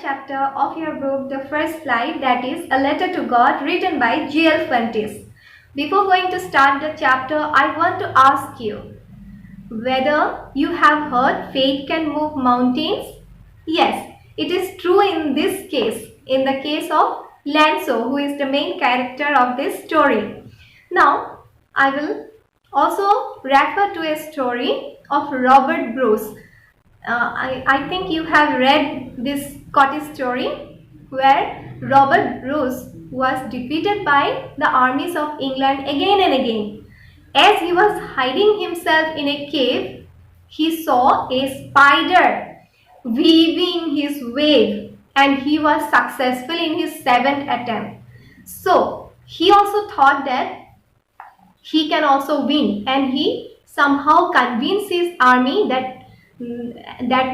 chapter of your book, The First Flight, that is A Letter to God, written by G.L. Fuentes. Before going to start the chapter, I want to ask you whether you have heard faith can move mountains. Yes, it is true in this case, in the case of Lancelot, who is the main character of this story. Now, I will also refer to a story of Robert Bruce. I think you have read this Scottish story where Robert Bruce was defeated by the armies of England again and again. As he was hiding himself in a cave, he saw a spider weaving his web, and he was successful in his 7th attempt. So he also thought that he can also win, and he somehow convinced his army that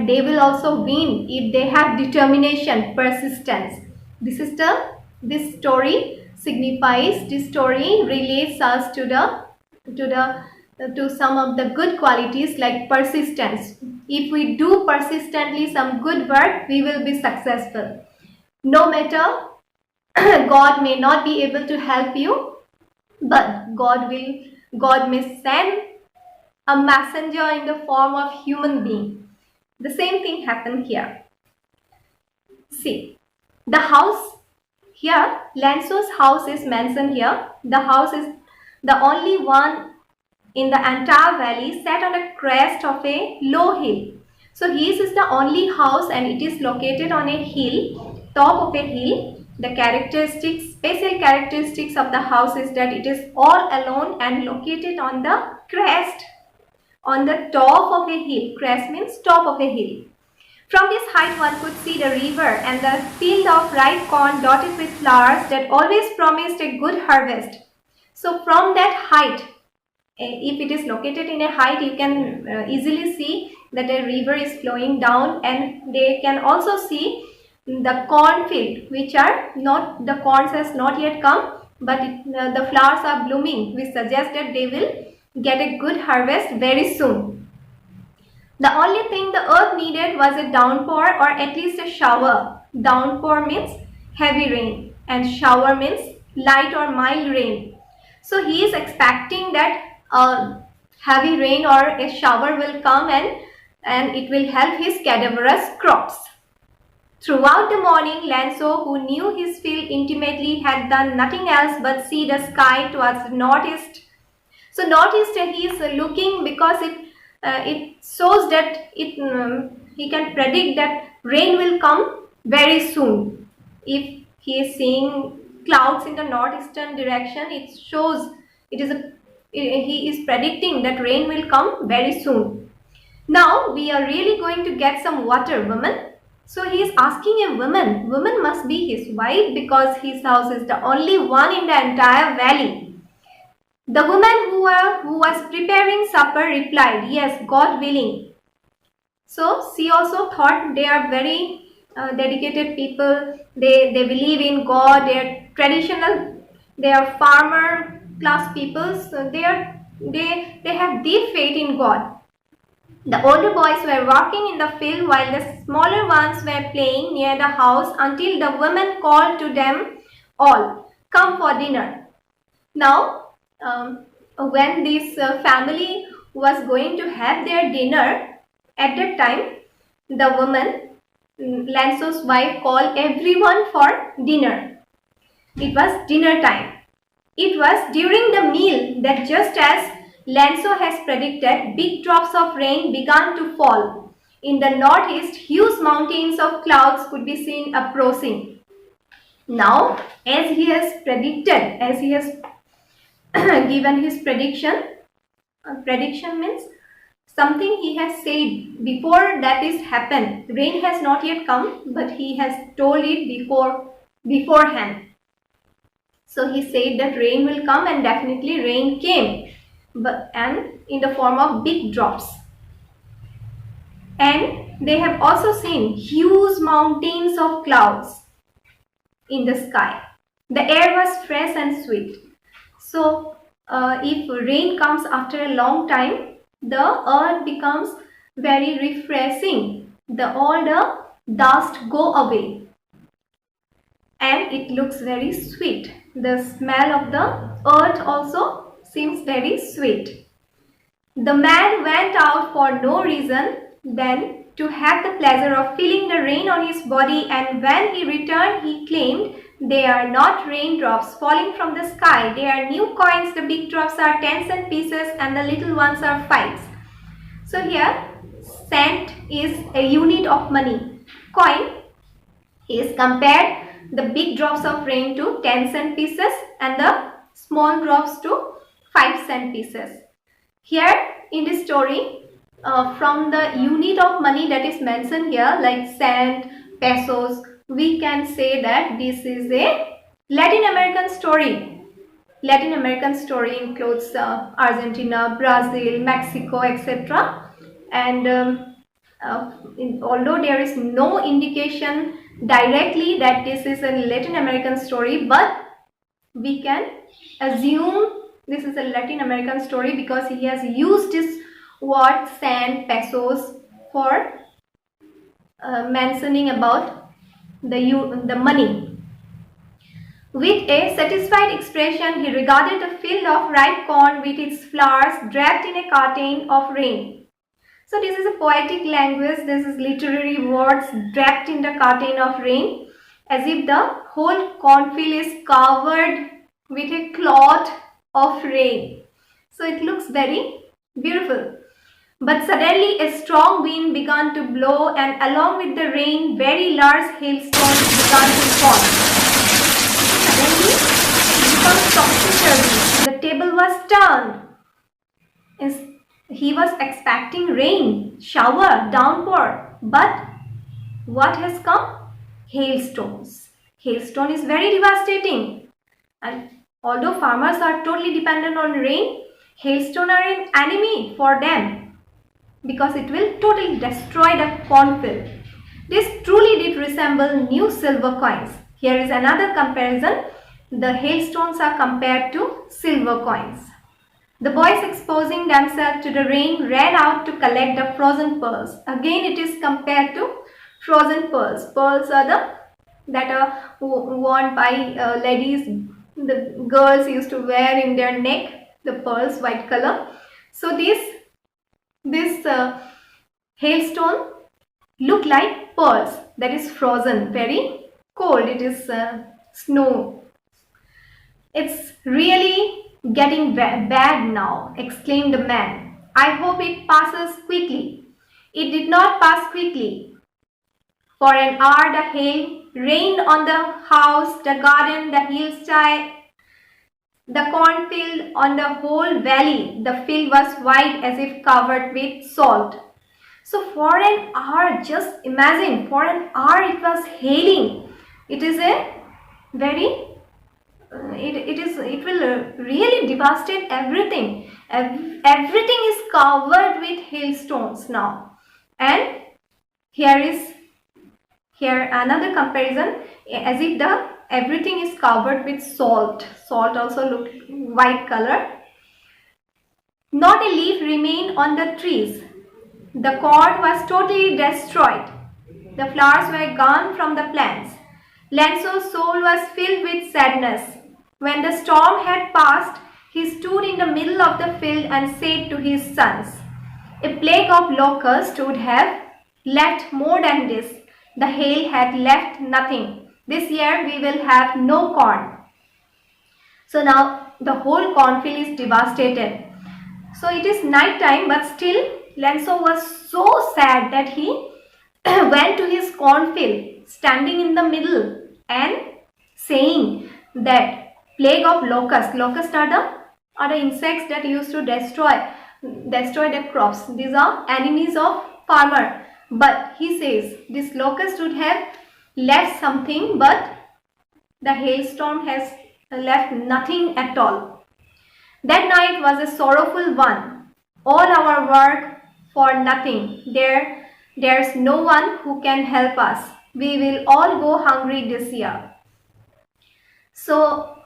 they will also win if they have determination, persistence. This story signifies, this story relates us to some of the good qualities like persistence. If we do persistently some good work, we will be successful. No matter God may not be able to help you, but God may send a messenger in the form of human being. The same thing happened here. See, the house here, Lancelot's house is mentioned here. The house is the only one in the entire valley set on the crest of a low hill. So his is the only house, and it is located on a hill, top of a hill. The special characteristics of the house is that it is all alone and located on the crest, on the top of a hill. Crest means top of a hill. From this height one could see the river and the field of ripe corn dotted with flowers that always promised a good harvest. So from that height, if it is located in a height, you can easily see that a river is flowing down, and they can also see the cornfield, which are not, the corns has not yet come, but the flowers are blooming, which suggests that they will get a good harvest very soon. The only thing the earth needed was a downpour, or at least a shower. Downpour means heavy rain, and shower means light or mild rain. So he is expecting that heavy rain or a shower will come, and it will help his cadaverous crops. Throughout the morning, Lancelot, who knew his field intimately, had done nothing else but see the sky towards the northeast. So northeast, he is looking because it shows that he can predict that rain will come very soon. If he is seeing clouds in the northeastern direction, it shows he is predicting that rain will come very soon. Now we are really going to get some water, woman. So he is asking a woman. Woman must be his wife, because his house is the only one in the entire valley. The woman who was preparing supper replied, "Yes, God willing." So she also thought they are very dedicated people. They believe in God. They are traditional. They are farmer class people. So they have deep faith in God. The older boys were working in the field while the smaller ones were playing near the house, until the woman called to them all, "Come for dinner." Now, when this family was going to have their dinner, at that time, the woman, Lancelot's wife, called everyone for dinner. It was dinner time. It was during the meal that, just as Lancelot has predicted, big drops of rain began to fall. In the northeast, huge mountains of clouds could be seen approaching. Now, as he has predicted, as he has given his prediction, prediction means something he has said before that is happened. Rain has not yet come, but he has told it beforehand. So he said that rain will come, and definitely rain came, and in the form of big drops. And they have also seen huge mountains of clouds in the sky. The air was fresh and sweet. So if rain comes after a long time, the earth becomes very refreshing. All the dust go away, and it looks very sweet. The smell of the earth also seems very sweet. The man went out for no reason than to have the pleasure of feeling the rain on his body, and when he returned he claimed, they are not raindrops falling from the sky, they are new coins. The big drops are 10-cent pieces and the little ones are 5s. So here cent is a unit of money. Coin is compared the big drops of rain to 10-cent pieces and the small drops to 5-cent pieces. Here in this story, from the unit of money that is mentioned here, like cent, pesos, we can say that this is a Latin American story. Latin American story includes Argentina, Brazil, Mexico, etc. And although there is no indication directly that this is a Latin American story, but we can assume this is a Latin American story because he has used this word cent, pesos for mentioning about the money. With a satisfied expression, he regarded the field of ripe corn with its flowers draped in a curtain of rain. So this is a poetic language, this is literary words draped in the curtain of rain, as if the whole cornfield is covered with a cloth of rain. So it looks very beautiful. But suddenly a strong wind began to blow, and along with the rain, very large hailstones began to fall. Suddenly it becomes topsy-turvy. The table was turned. He was expecting rain, shower, downpour, but what has come? Hailstones. Hailstone is very devastating, and although farmers are totally dependent on rain, hailstones are an enemy for them because it will totally destroy the cornfield. This truly did resemble new silver coins. Here is another comparison. The hailstones are compared to silver coins. The boys, exposing themselves to the rain, ran out to collect the frozen pearls. Again it is compared to frozen pearls. Pearls are that are worn by ladies. The girls used to wear in their neck, the pearls, white color. So this hailstone look like pearls, that is frozen, very cold. It is snow. It's really getting bad now, exclaimed the man. I hope it passes quickly. It did not pass quickly. For an hour the hail rained on the house, the garden, the hillside, the cornfield, on the whole valley. The field was white as if covered with salt. So for an hour, just imagine, for an hour it was hailing. It is a very it will really devastate everything. Everything is covered with hailstones now. And here another comparison, as if everything is covered with salt. Salt also look white color. Not a leaf remained on the trees. The corn was totally destroyed. The flowers were gone from the plants. Lanzo's soul was filled with sadness. When the storm had passed, he stood in the middle of the field and said to his sons, a plague of locusts would have left more than this. The hail had left nothing. This year we will have no corn. So now the whole cornfield is devastated. So it is night time, but still Lanzo was so sad that he went to his cornfield, standing in the middle and saying that plague of locusts. Locusts are the insects that used to destroy the crops. These are enemies of farmer. But he says this locust would have left something, but the hailstorm has left nothing at all. That night was a sorrowful one. All our work for nothing. There's no one who can help us. We will all go hungry this year. So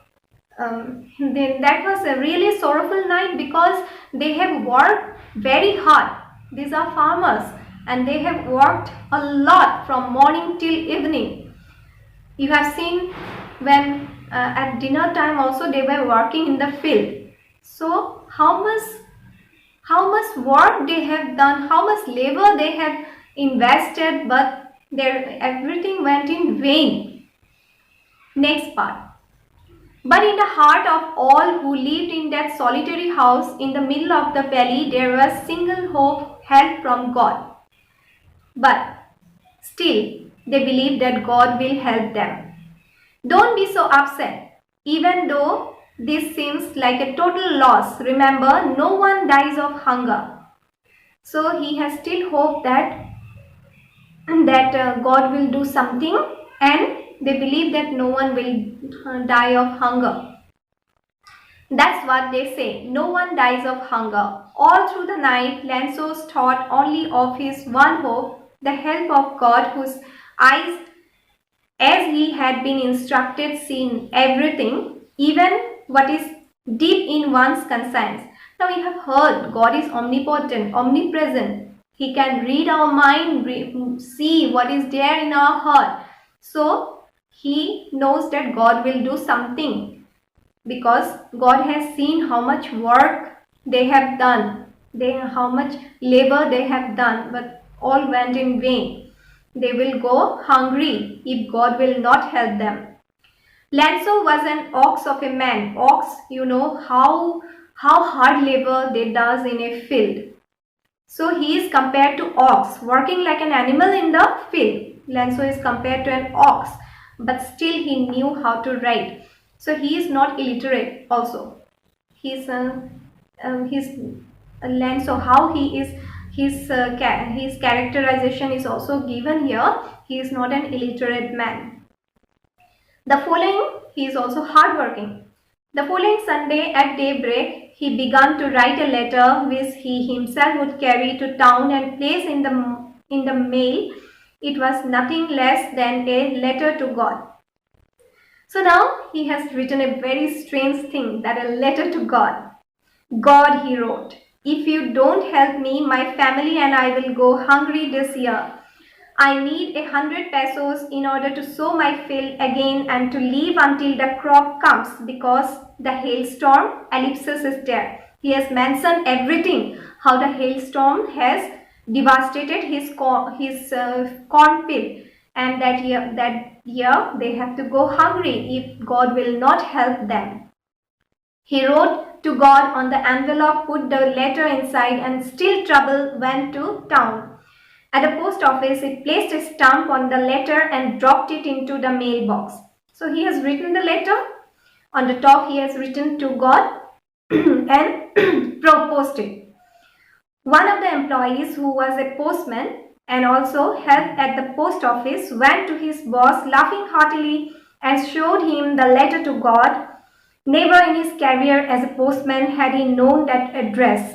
then that was a really sorrowful night because they have worked very hard. These are farmers. and they have worked a lot from morning till evening. You have seen when at dinner time also they were working in the field. So how much work they have done, how much labor they have invested, but everything went in vain. Next part. But in the heart of all who lived in that solitary house in the middle of the valley, there was single hope, help from God. But still, they believe that God will help them. Don't be so upset. Even though this seems like a total loss, remember, no one dies of hunger. So he has still hope that God will do something, and they believe that no one will die of hunger. That's what they say. No one dies of hunger. All through the night, Lansos thought only of his one hope, the help of God, whose eyes, as he had been instructed, seen everything, even what is deep in one's conscience. Now we have heard God is omnipotent, omnipresent. He can read our mind, see what is there in our heart. So he knows that God will do something, because God has seen how much work they have done, how much labor they have done, but all went in vain. They will go hungry if God will not help them. Lanso was an ox of a man. Ox, you know how hard labor they does in a field. So he is compared to ox, working like an animal in the field. Lanso is compared to an ox, but still he knew how to write. So he is not illiterate also. His Lanso, how he is, his characterization is also given here. He is not an illiterate man. The following, he is also hardworking. The following Sunday at daybreak, he began to write a letter which he himself would carry to town and place in the mail. It was nothing less than a letter to God. So now he has written a very strange thing, that a letter to God. God, he wrote, if you don't help me, my family and I will go hungry this year. I need 100 pesos in order to sow my field again and to live until the crop comes, because the hailstorm ellipsis is there. He has mentioned everything, how the hailstorm has devastated his cornfield, and that year they have to go hungry if God will not help them. He wrote to God on the envelope, put the letter inside, and still trouble went to town. At the post office, he placed a stamp on the letter and dropped it into the mailbox. So he has written the letter. On the top, he has written to God and proposed it. One of the employees, who was a postman and also helped at the post office, went to his boss laughing heartily and showed him the letter to God. Never in his career as a postman had he known that address.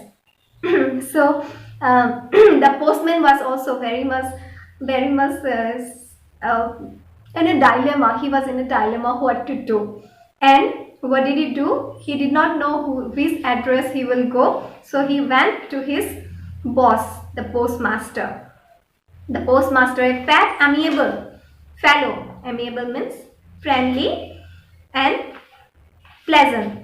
So the postman was also very much in a dilemma. He was in a dilemma what to do. And what did he do? He did not know which address he will go. So he went to his boss, the postmaster. The postmaster, a fat, amiable fellow. Amiable means friendly and pleasant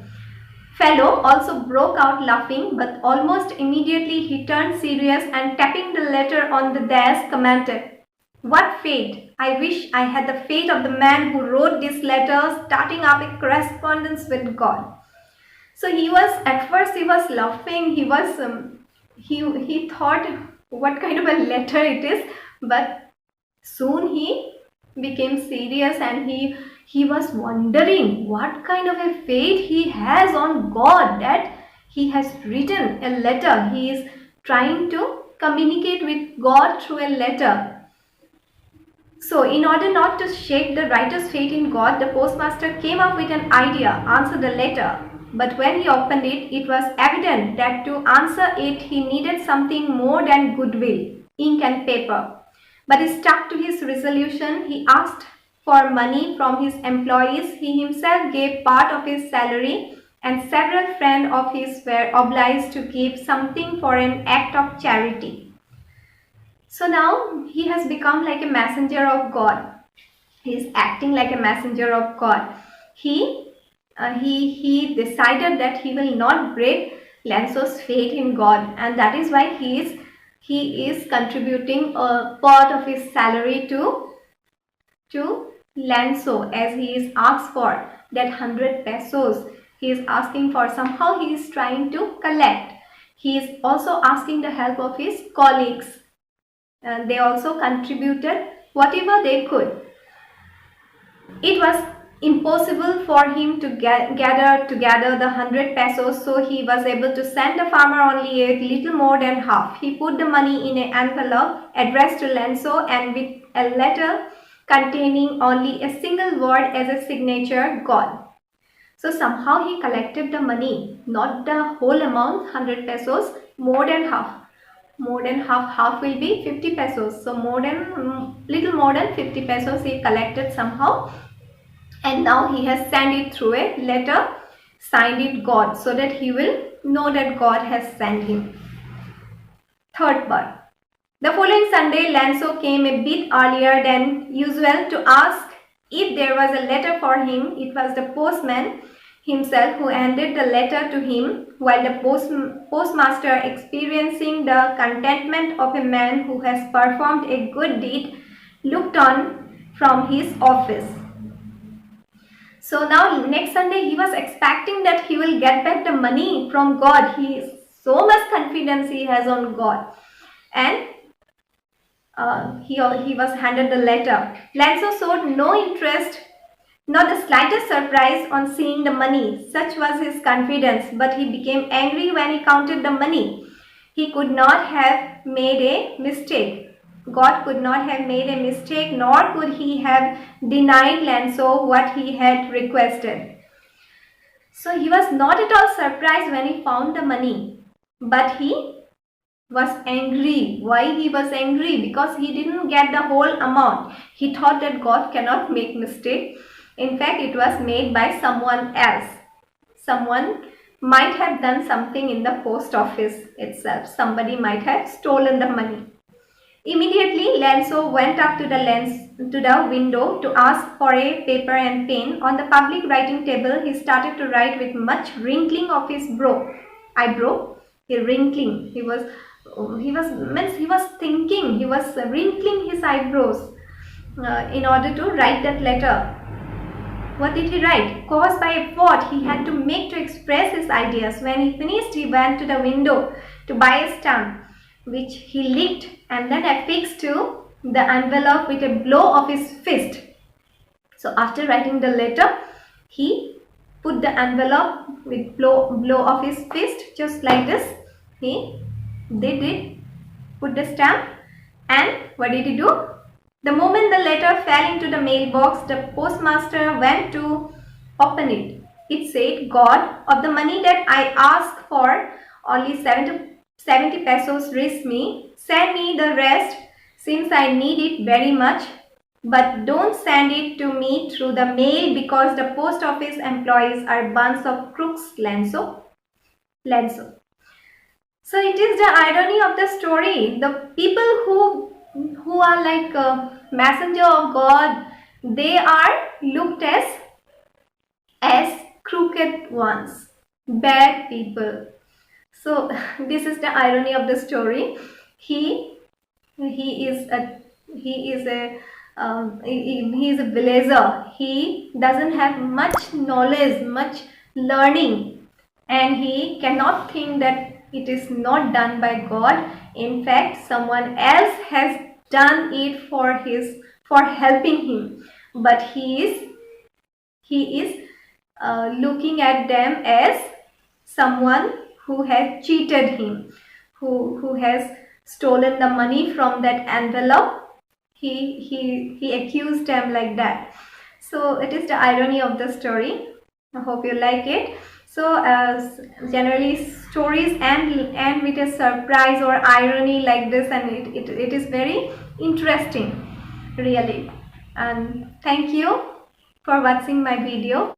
fellow, also broke out laughing, but almost immediately he turned serious and, tapping the letter on the desk, commented, "What fate! I wish I had the fate of the man who wrote this letter, starting up a correspondence with God." So at first he was laughing. He thought what kind of a letter it is, but soon he became serious and he was wondering what kind of a fate he has on God, that he has written a letter. He is trying to communicate with God through a letter. So in order not to shake the writer's faith in God, the postmaster came up with an idea, answer the letter. But when he opened it, it was evident that to answer it, he needed something more than goodwill, ink and paper. But he stuck to his resolution. He asked for money from his employees. He himself gave part of his salary, and several friends of his were obliged to give something for an act of charity. So now he has become like a messenger of God. He is acting like a messenger of God. He decided that he will not break Lanzo's faith in God, and that is why he is contributing a part of his salary to Lanzo, as he is asked for that 100 pesos. He is asking for, somehow he is trying to collect. He is also asking the help of his colleagues, and they also contributed whatever they could. It was impossible for him to gather together the 100 pesos, so he was able to send the farmer only a little more than half. He put the money in an envelope addressed to Lanzo and with a letter containing only a single word as a signature, God. So somehow he collected the money, not the whole amount, 100 pesos, more than half. More than half will be 50 pesos. So little more than 50 pesos he collected somehow, and now he has sent it through a letter, signed it God, so that he will know that God has sent him. Third part. The following Sunday, Lanzo came a bit earlier than usual to ask if there was a letter for him. It was the postman himself who handed the letter to him, while the postmaster, experiencing the contentment of a man who has performed a good deed, looked on from his office. So now next Sunday he was expecting that he will get back the money from God. He is so much confidence he has on God, and he was handed the letter. Lanzo showed no interest, not the slightest surprise on seeing the money. Such was his confidence, but he became angry when he counted the money. He could not have made a mistake. God could not have made a mistake, nor could he have denied Lanzo what he had requested. So he was not at all surprised when he found the money, but he was angry. Why he was angry? Because he didn't get the whole amount. He thought that God cannot make mistake. In fact, it was made by someone else. Someone might have done something in the post office itself. Somebody might have stolen the money. Immediately, Lanzo went up to the window to ask for a paper and pen. On the public writing table, he started to write with much wrinkling of his eyebrow. Wrinkling. He was thinking. He was wrinkling his eyebrows in order to write that letter. What did he write? Caused by a what he had to make to express his ideas. When he finished, he went to the window to buy a stamp, which he licked and then affixed to the envelope with a blow of his fist. So after writing the letter, he put the envelope with blow of his fist, just like this. He did put the stamp, and what did he do? The moment the letter fell into the mailbox, the postmaster went to open it. It said, God, of the money that I asked for, only 70 pesos reached me. Send me the rest, since I need it very much. But don't send it to me through the mail, because the post office employees are bunch of crooks, Lanzo. So it is the irony of the story. The people who are like a messenger of God, they are looked as crooked ones, bad people. So this is the irony of the story. He is a villager. He doesn't have much knowledge, much learning, and he cannot think that it is not done by God. In fact, someone else has done it for helping him, but he is looking at them as someone who has cheated him, who has stolen the money from that envelope. He accused them like that. So it is the irony of the story. I hope you like it. So generally stories end with a surprise or irony like this, and it is very interesting, really. And thank you for watching my video.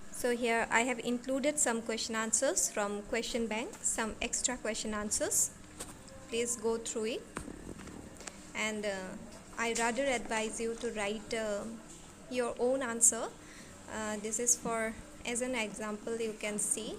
So here I have included some question answers from question bank, some extra question answers. Please go through it. and I rather advise you to write your own answer. This is for as an example you can see.